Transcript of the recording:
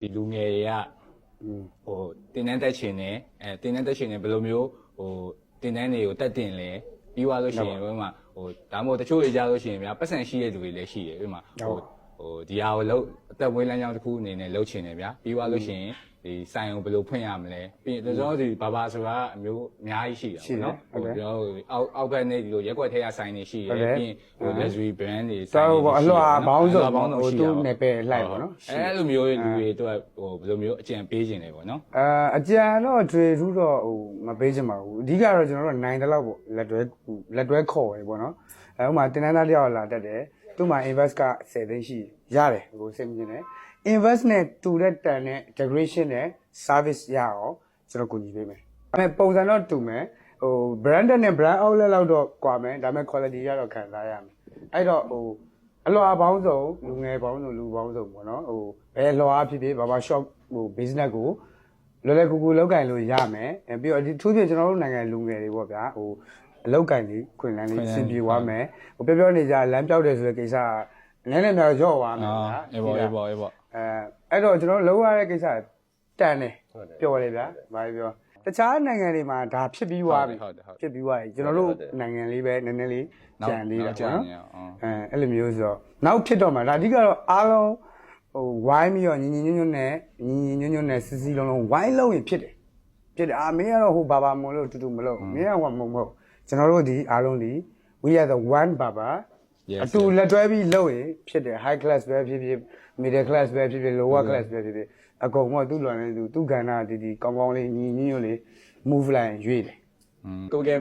ဒီလူငယ်တွေကဟိုတင်တန်းတက်ချင်တယ်တင်တန်းတက်ချင်တယ်ဘယ်လိုမျိုးဟိုတင်တန်းတွေကိုတက်တင်လဲပြီးသွားလို့ရှိရင်ဘယ်မှာဟိုဒါမှမဟုတ်တချို့တွေကြားလို့ရှိရင်ဗျာပတ်စံရှိတဲ့လူတွေလည်းရှိတယ်ပြီးမှဟိုဒီဟာကိုလှုပ်အသက်မွေးလမ်းကြောင်းတစ်ခုအနေနဲ့လှုပ်ချင်တယ်ဗျာပြီးသွားလို့ရှိရင်ဒီဆိုင်ကိုဘယ်လိုဖွင့်ရမလဲပြီးကျွန်တော်ဒီဘာဆိုတာအမျိုးအများကြီးရှိတာပေါ့နော်ဟိုကျွန်တော်အောက်ဘက်နေဒီလိုရက်ွက်ထဲကဆိုင်တွေရှိတယ်ပြီးဟို luxury brand တွေဆိုင်တွေအလှဘောင်းစုံဟိုသူ့နယ်ပယ်လိုက်ပေါ့နော်အဲ့လိုမျိုးလူတွေတော့ဟိုဘယ်လိုမျိုးအကြံပေးခြင်းလဲပေါ့နော်အကြံတော့တွေထူးတော့ဟိုမပေးချင်ပါဘူးအဓိကတော့ကျွန်တော်တို့နိုင်တဲ့လောက်ပေါ့လက်တွဲခေါ်ရပေါ့နော်ဥပမာတင်တန်းသားတယောက်လာတက်တယ်သူ့မှာ invest က10သိန်းရှိရတယ်ဟိုစိတ်မကျင်နဲ့ invest နဲ့တူတဲ့တန်နဲ့ decoration နဲ့ service ရအောင်ကျွန်တော်ကူညီပေးမယ်ဒါပေမဲ့ပုံစံတော့တူမယ်ဟို branded နဲ့ brand outlet လောက်တော့ကွာမယ်ဒါပေမဲ့ quality ရတော့ခံစားရမယ်အဲ့တော့ဟိုအလွှာပေါင်းစုံလူငယ်ပေါင်းစုံလူပေါင်းစုံပေါ့နော်ဟိုဘယ်လွှာဖြစ်ဖြစ်ဘာဘာ shop ဟို business ကိုလွယ်လွယ်ကူကူလုပ်ကင်လို့ရမယ်ပြီးတော့ဒီထူးဖြင့်ကျွန်တော်တို့နိုင်ငံလူငယ်တွေပေါ့ဗျာဟိုအလောက်ကင်လေးခွင်လန်းလေးစင်ပြေသွားမယ်ဟိုပြောနေကြလမ်းပြောက်တယ်ဆိုတဲ့ကိစ္စနည်းနည်းများရော့သွားမယ်ဗျာအေးပေါ့အဲ့တော့ကျွန်တော်လုံးရတဲ့ကိစ္စတန်တယ်ပျော်တယ်ဗျာဘာပြောတခြားနိုင်ငံတွေမှာဒါဖြစ်ပြီးသွားပြီဖြစ်ပြီးသွားပြီကျွန်တော်တို့နိုင်ငံလေးပဲနည်းနည်းလေးကြံသေးတာပေါ့နော်အဲ့လိုမျိုးဆိုတော့နောက်ဖြစ်တော့မှဒါအဓိကတော့အားလုံးဟိုဝိုင်းပြီးတော့ညီညီညွတ်ညွတ်နဲ့စီစီလုံးလုံးဝိုင်းလုံးရင်ဖြစ်တယ်မင်းကတော့ဟိုဘာမလို့တူမလို့မင်းကဟိုမဟုတ်ကျွန်တော်တို့ဒီအားလုံးဒီ we are the one baba အတူလက်တွဲပြီးလုပ်ရင်ဖြစ်တယ် high class ပဲဖြစ်ဖြစ် middle class ပဲဖြစ်ဖြစ် lower class ပဲဖြစ်ဖြစ်အကုန်တော့သူ့လွန်နေသူ့ကဏ္ဍဒီကောင်းကောင်းလေးညီညွတ်လေး move line ရွေးတယ်ကိုက